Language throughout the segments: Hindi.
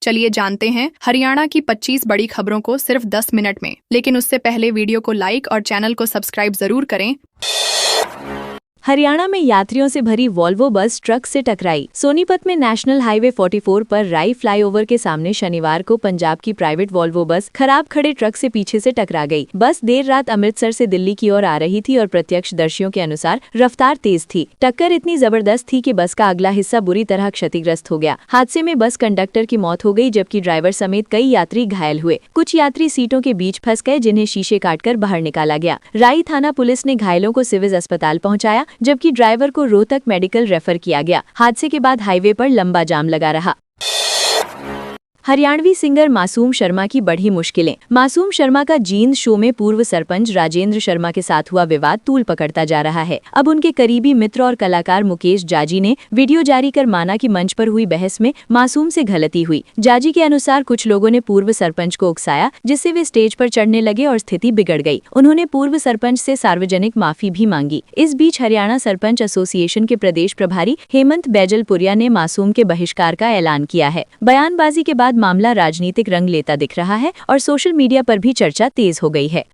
चलिए जानते हैं हरियाणा की 25 बड़ी खबरों को सिर्फ 10 मिनट में। लेकिन उससे पहले वीडियो को लाइक और चैनल को सब्सक्राइब जरूर करें। हरियाणा में यात्रियों से भरी वॉल्वो बस ट्रक से टकराई। सोनीपत में नेशनल हाईवे 44 पर राई फ्लाईओवर के सामने शनिवार को पंजाब की प्राइवेट वॉल्वो बस खराब खड़े ट्रक से पीछे से टकरा गई। बस देर रात अमृतसर से दिल्ली की ओर आ रही थी और प्रत्यक्षदर्शियों के अनुसार रफ्तार तेज थी। टक्कर इतनी जबरदस्त थी कि बस का अगला हिस्सा बुरी तरह क्षतिग्रस्त हो गया। हादसे में बस कंडक्टर की मौत हो गई, जबकि ड्राइवर समेत कई यात्री घायल हुए। कुछ यात्री सीटों के बीच फंस गए, जिन्हें शीशे काटकर बाहर निकाला गया। राई थाना पुलिस ने घायलों को सिविल अस्पताल पहुंचाया, जबकि ड्राइवर को रोहतक मेडिकल रेफर किया गया। हादसे के बाद हाईवे पर लंबा जाम लगा रहा। हरियाणवी सिंगर मासूम शर्मा की बढ़ी मुश्किलें। मासूम शर्मा का जींद शो में पूर्व सरपंच राजेंद्र शर्मा के साथ हुआ विवाद तूल पकड़ता जा रहा है। अब उनके करीबी मित्र और कलाकार मुकेश जाजी ने वीडियो जारी कर माना कि मंच पर हुई बहस में मासूम से गलती हुई। जाजी के अनुसार कुछ लोगों ने पूर्व सरपंच को उकसाया, जिससे वे स्टेज पर चढ़ने लगे और स्थिति बिगड़ गई। उन्होंने पूर्व सरपंच से सार्वजनिक माफी भी मांगी। इस बीच हरियाणा सरपंच एसोसिएशन के प्रदेश प्रभारी हेमंत बैजलपुरिया ने मासूम के बहिष्कार का ऐलान किया है। बयानबाजी के बाद मामला राजनीतिक रंग लेता दिख रहा है और सोशल मीडिया पर भी चर्चा तेज हो गई है।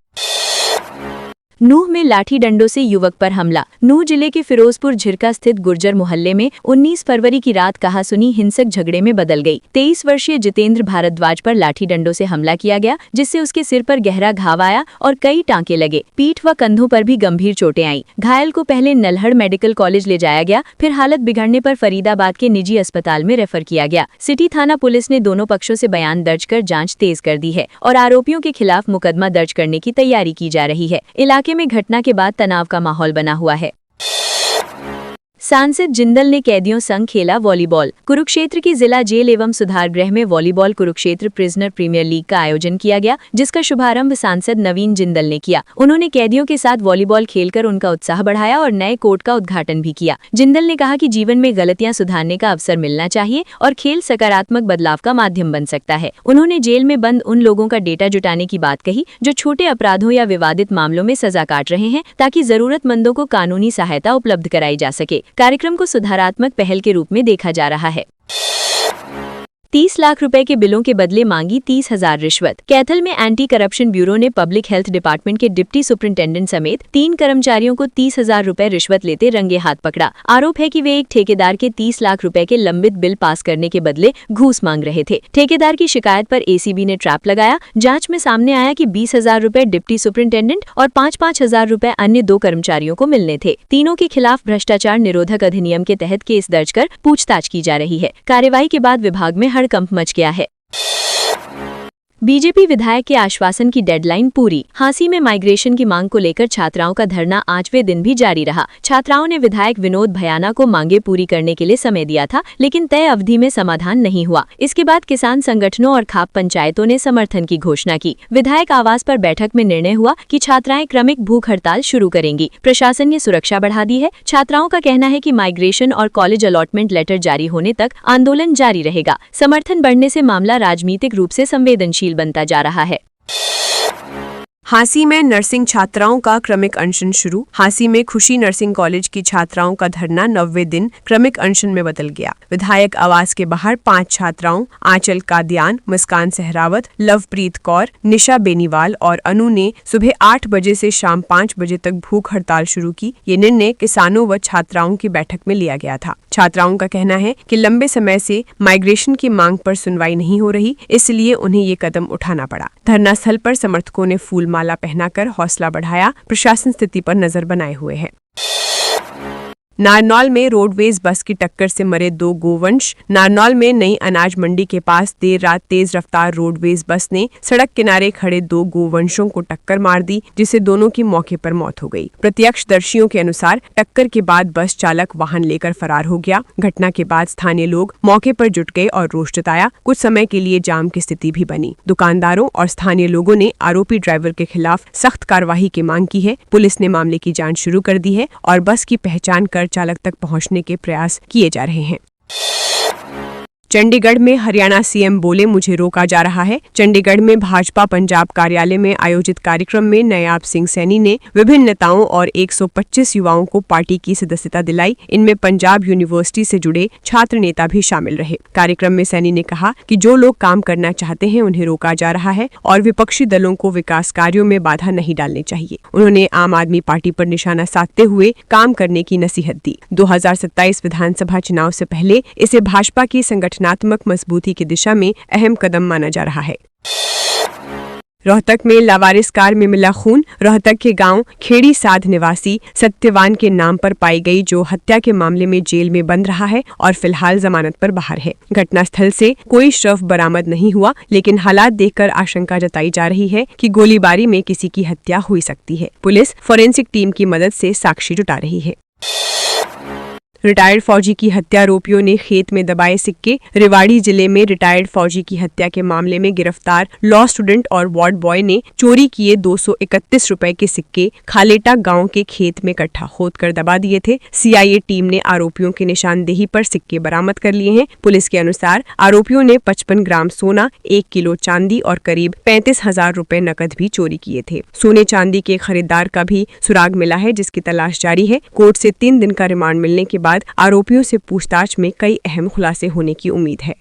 नूह में लाठी डंडों से युवक पर हमला। नूह जिले के फिरोजपुर झिरका स्थित गुर्जर मोहल्ले में 19 फरवरी की रात कहासुनी हिंसक झगड़े में बदल गई। 23 वर्षीय जितेंद्र भारद्वाज पर लाठी डंडों से हमला किया गया, जिससे उसके सिर पर गहरा घाव आया और कई टांके लगे। पीठ व कंधों पर भी गंभीर चोटें आईं। घायल को पहले नल्हड़ मेडिकल कॉलेज ले जाया गया, फिर हालत बिगड़ने पर फरीदाबाद के निजी अस्पताल में रेफर किया गया। सिटी थाना पुलिस ने दोनों पक्षों से बयान दर्ज कर जाँच तेज कर दी है और आरोपियों के खिलाफ मुकदमा दर्ज करने की तैयारी की जा रही है। इलाके में घटना के बाद तनाव का माहौल बना हुआ है। सांसद जिंदल ने कैदियों संग खेला वॉलीबॉल। कुरुक्षेत्र की जिला जेल एवं सुधार गृह में volleyball Kurukshetra prisoner premier league का आयोजन किया गया, जिसका शुभारंभ सांसद नवीन जिंदल ने किया। उन्होंने कैदियों के साथ वॉलीबॉल खेलकर उनका उत्साह बढ़ाया और नए कोर्ट का उद्घाटन भी किया। जिंदल ने कहा कि जीवन में गलतियां सुधारने का अवसर मिलना चाहिए और खेल सकारात्मक बदलाव का माध्यम बन सकता है। उन्होंने जेल में बंद उन लोगों का डेटा जुटाने की बात कही जो छोटे अपराधों या विवादित मामलों में सजा काट रहे हैं, ताकि जरूरतमंदों को कानूनी सहायता उपलब्ध कराई जा सके। कार्यक्रम को सुधारात्मक पहल के रूप में देखा जा रहा है। 30 लाख रुपए के बिलों के बदले मांगी 30,000 रिश्वत। कैथल में एंटी करप्शन ब्यूरो ने पब्लिक हेल्थ डिपार्टमेंट के डिप्टी सुपरिंटेंडेंट समेत 3 कर्मचारियों को 30,000 रुपए रिश्वत लेते रंगे हाथ पकड़ा। आरोप है कि वे एक ठेकेदार के 30 लाख रुपए के लंबित बिल पास करने के बदले घूस मांग रहे थे। ठेकेदार की शिकायत पर एसीबी ने ट्रैप लगाया। जांच में सामने आया कि 20,000 रुपए डिप्टी सुपरिंटेंडेंट और 5,000 रुपए अन्य 2 कर्मचारियों को मिलने थे। तीनों के खिलाफ भ्रष्टाचार निरोधक अधिनियम के तहत केस दर्ज कर पूछताछ की जा रही है। कार्रवाई के बाद विभाग में हड़कंप मच गया है। बीजेपी विधायक के आश्वासन की डेडलाइन पूरी। हांसी में माइग्रेशन की मांग को लेकर छात्राओं का धरना 8वें दिन भी जारी रहा। छात्राओं ने विधायक विनोद भयाना को मांगे पूरी करने के लिए समय दिया था, लेकिन तय अवधि में समाधान नहीं हुआ। इसके बाद किसान संगठनों और खाप पंचायतों ने समर्थन की घोषणा की। विधायक आवास पर बैठक में निर्णय हुआ कि छात्राएं क्रमिक भूख हड़ताल शुरू करेंगी। प्रशासन ने सुरक्षा बढ़ा दी है। छात्राओं का कहना है कि माइग्रेशन और कॉलेज अलॉटमेंट लेटर जारी होने तक आंदोलन जारी रहेगा। समर्थन बढ़ने से मामला राजनीतिक रूप से संवेदनशील बनता जा रहा है। हांसी में नर्सिंग छात्राओं का क्रमिक अनशन शुरू। हांसी में खुशी नर्सिंग कॉलेज की छात्राओं का धरना 9वें दिन क्रमिक अनशन में बदल गया। विधायक आवास के बाहर 5 छात्राओं आंचल कादियान, मुस्कान सहरावत, लवप्रीत कौर, निशा बेनीवाल और अनु ने सुबह 8 बजे से शाम 5 बजे तक भूख हड़ताल शुरू की। ये निर्णय किसानों व छात्राओं की बैठक में लिया गया था। छात्राओं का कहना है कि लंबे समय से माइग्रेशन की मांग पर सुनवाई नहीं हो रही, इसलिए उन्हें ये कदम उठाना पड़ा। धरना स्थल पर समर्थकों ने फूल माला पहनाकर हौसला बढ़ाया। प्रशासन स्थिति पर नजर बनाए हुए है। नारनौल में रोडवेज बस की टक्कर से मरे 2 गोवंश। नारनौल में नई अनाज मंडी के पास देर रात तेज रफ्तार रोडवेज बस ने सड़क किनारे खड़े 2 गोवंशों को टक्कर मार दी, जिससे दोनों की मौके पर मौत हो गई। प्रत्यक्षदर्शियों के अनुसार टक्कर के बाद बस चालक वाहन लेकर फरार हो गया। घटना के बाद स्थानीय लोग मौके पर जुट गए और रोष जताया। कुछ समय के लिए जाम की स्थिति भी बनी। दुकानदारों और स्थानीय लोगों ने आरोपी ड्राइवर के खिलाफ सख्त कार्रवाई की मांग की है। पुलिस ने मामले की जाँच शुरू कर दी है और बस की पहचान कर चालक तक पहुंचने के प्रयास किए जा रहे हैं। चंडीगढ़ में हरियाणा सीएम बोले, मुझे रोका जा रहा है। चंडीगढ़ में भाजपा पंजाब कार्यालय में आयोजित कार्यक्रम में नायब सिंह सैनी ने विभिन्न नेताओं और 125 युवाओं को पार्टी की सदस्यता दिलाई। इनमें पंजाब यूनिवर्सिटी से जुड़े छात्र नेता भी शामिल रहे। कार्यक्रम में सैनी ने कहा कि जो लोग काम करना चाहते हैं उन्हें रोका जा रहा है और विपक्षी दलों को विकास कार्यों में बाधा नहीं डालनी चाहिए। उन्होंने आम आदमी पार्टी पर निशाना साधते हुए काम करने की नसीहत दी। 2027 विधानसभा चुनाव से पहले इसे भाजपा की संगठनात्मक मजबूती की दिशा में अहम कदम माना जा रहा है। रोहतक में लावारिस कार में मिला खून। रोहतक के गांव खेड़ी साध निवासी सत्यवान के नाम पर पाई गई जो हत्या के मामले में जेल में बंद रहा है और फिलहाल जमानत पर बाहर है। घटनास्थल से कोई शव बरामद नहीं हुआ, लेकिन हालात देखकर आशंका जताई जा रही है कि गोलीबारी में किसी की हत्या हुई सकती है। पुलिस फोरेंसिक टीम की मदद से साक्ष्य जुटा रही है। रिटायर्ड फौजी की हत्या आरोपियों ने खेत में दबाए सिक्के। रेवाड़ी जिले में रिटायर्ड फौजी की हत्या के मामले में गिरफ्तार लॉ स्टूडेंट और वार्ड बॉय ने चोरी किए 231 रुपए के सिक्के खालेटा गांव के खेत में इकट्ठा खोदकर दबा दिए थे। सीआईए टीम ने आरोपियों की निशानदेही पर सिक्के बरामद कर लिए हैं। पुलिस के अनुसार आरोपियों ने 55 ग्राम सोना, 1 किलो चांदी और करीब 35,000 रुपए नकद भी चोरी किए थे। सोने चांदी के खरीदार का भी सुराग मिला है, जिसकी तलाश जारी है। कोर्ट से 3 दिन का रिमांड मिलने के बाद आरोपियों से पूछताछ में कई अहम खुलासे होने की उम्मीद है।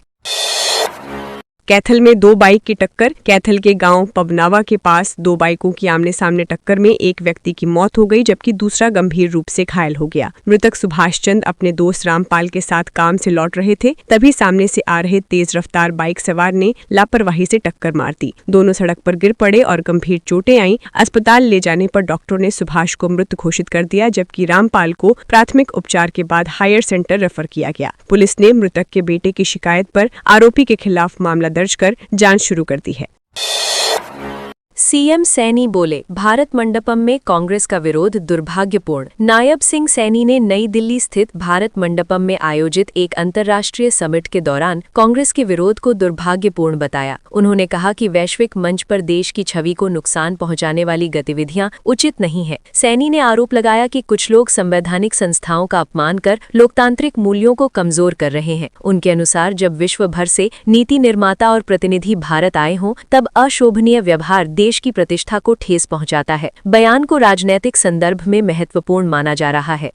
कैथल में 2 बाइक की टक्कर। कैथल के गांव पबनावा के पास 2 बाइकों की आमने सामने टक्कर में एक व्यक्ति की मौत हो गई, जबकि दूसरा गंभीर रूप से घायल हो गया। मृतक सुभाष चंद अपने दोस्त रामपाल के साथ काम से लौट रहे थे, तभी सामने से आ रहे तेज रफ्तार बाइक सवार ने लापरवाही से टक्कर मार दी। दोनों सड़क पर गिर पड़े और गंभीर चोटें आईं। अस्पताल ले जाने पर डॉक्टरों ने सुभाष को मृत घोषित कर दिया, जबकि रामपाल को प्राथमिक उपचार के बाद हायर सेंटर रेफर किया गया। पुलिस ने मृतक के बेटे की शिकायत पर आरोपी के खिलाफ मामला दर्ज कर जांच शुरू कर दी है। सीएम सैनी बोले, भारत मंडपम में कांग्रेस का विरोध दुर्भाग्यपूर्ण। नायब सिंह सैनी ने नई दिल्ली स्थित भारत मंडपम में आयोजित एक अंतर्राष्ट्रीय समिट के दौरान कांग्रेस के विरोध को दुर्भाग्यपूर्ण बताया। उन्होंने कहा कि वैश्विक मंच पर देश की छवि को नुकसान पहुंचाने वाली गतिविधियां उचित नहीं है। सैनी ने आरोप लगाया कि कुछ लोग संवैधानिक संस्थाओं का अपमान कर लोकतांत्रिक मूल्यों को कमजोर कर रहे हैं। उनके अनुसार जब विश्व भर से नीति निर्माता और प्रतिनिधि भारत आए हों, तब अशोभनीय व्यवहार देश की प्रतिष्ठा को ठेस पहुंचाता है। बयान को राजनैतिक संदर्भ में महत्वपूर्ण माना जा रहा है।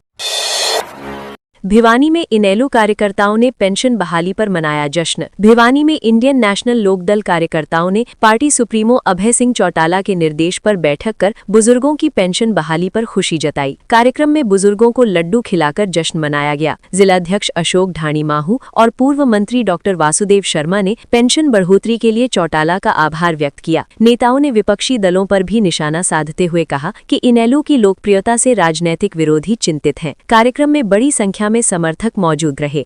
भिवानी में इनेलो कार्यकर्ताओं ने पेंशन बहाली पर मनाया जश्न। भिवानी में इंडियन नेशनल लोकदल कार्यकर्ताओं ने पार्टी सुप्रीमो अभय सिंह चौटाला के निर्देश पर बैठक कर बुजुर्गों की पेंशन बहाली पर खुशी जताई। कार्यक्रम में बुजुर्गों को लड्डू खिलाकर जश्न मनाया गया। जिलाध्यक्ष अशोक ढाणी माहू और पूर्व मंत्री डॉक्टर वासुदेव शर्मा ने पेंशन बढ़ोतरी के लिए चौटाला का आभार व्यक्त किया। नेताओं ने विपक्षी दलों पर भी निशाना साधते हुए कहा कि इनेलो की लोकप्रियता से राजनीतिक विरोधी चिंतित हैं। कार्यक्रम में बड़ी संख्या में समर्थक मौजूद रहे।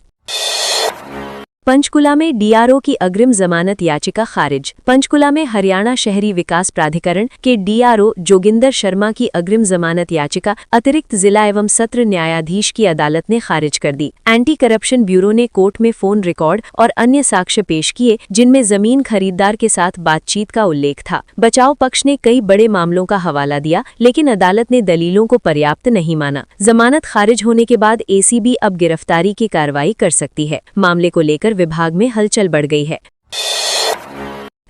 पंचकुला में डीआरओ की अग्रिम जमानत याचिका खारिज। पंचकुला में हरियाणा शहरी विकास प्राधिकरण के डीआरओ जोगिंदर शर्मा की अग्रिम जमानत याचिका अतिरिक्त जिला एवं सत्र न्यायाधीश की अदालत ने खारिज कर दी। एंटी करप्शन ब्यूरो ने कोर्ट में फोन रिकॉर्ड और अन्य साक्ष्य पेश किए, जिनमें जमीन खरीदार के साथ बातचीत का उल्लेख था। बचाव पक्ष ने कई बड़े मामलों का हवाला दिया, लेकिन अदालत ने दलीलों को पर्याप्त नहीं माना। जमानत खारिज होने के बाद एसीबी अब गिरफ्तारी की कार्रवाई कर सकती है। मामले को लेकर विभाग में हलचल बढ़ गई है।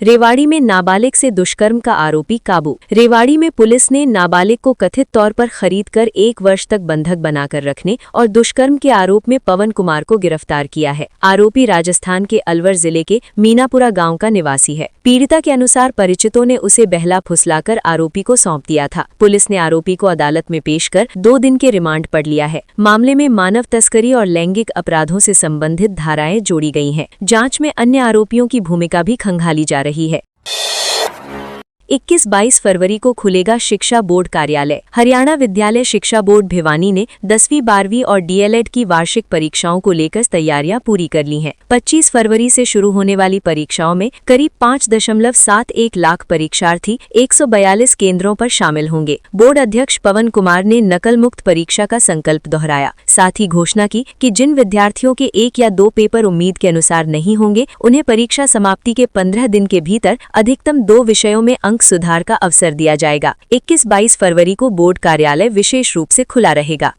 रेवाड़ी में नाबालिग से दुष्कर्म का आरोपी काबू। रेवाड़ी में पुलिस ने नाबालिग को कथित तौर पर खरीदकर 1 वर्ष तक बंधक बनाकर रखने और दुष्कर्म के आरोप में पवन कुमार को गिरफ्तार किया है। आरोपी राजस्थान के अलवर जिले के मीनापुरा गांव का निवासी है। पीड़िता के अनुसार परिचितों ने उसे बहला फुसलाकर आरोपी को सौंप दिया था। पुलिस ने आरोपी को अदालत में पेश कर 2 दिन के रिमांड पर लिया है। मामले में मानव तस्करी और लैंगिक अपराधों से संबंधित धाराएं जोड़ी गई हैं। जांच में अन्य आरोपियों की भूमिका भी खंगाली जा रही है। 21-22 फरवरी को खुलेगा शिक्षा बोर्ड कार्यालय। हरियाणा विद्यालय शिक्षा बोर्ड भिवानी ने 10वीं 12वीं और डीएलएड की वार्षिक परीक्षाओं को लेकर तैयारियां पूरी कर ली हैं। 25 फरवरी से शुरू होने वाली परीक्षाओं में करीब 5.71 लाख परीक्षार्थी 142 केंद्रों पर शामिल होंगे। बोर्ड अध्यक्ष पवन कुमार ने नकल मुक्त परीक्षा का संकल्प दोहराया। साथ ही घोषणा की कि जिन विद्यार्थियों के 1 या 2 पेपर उम्मीद के अनुसार नहीं होंगे, उन्हें परीक्षा समाप्ति के 15 दिन के भीतर अधिकतम 2 विषयों में अंक सुधार का अवसर दिया जाएगा। 21-22 फरवरी को बोर्ड कार्यालय विशेष रूप से खुला रहेगा।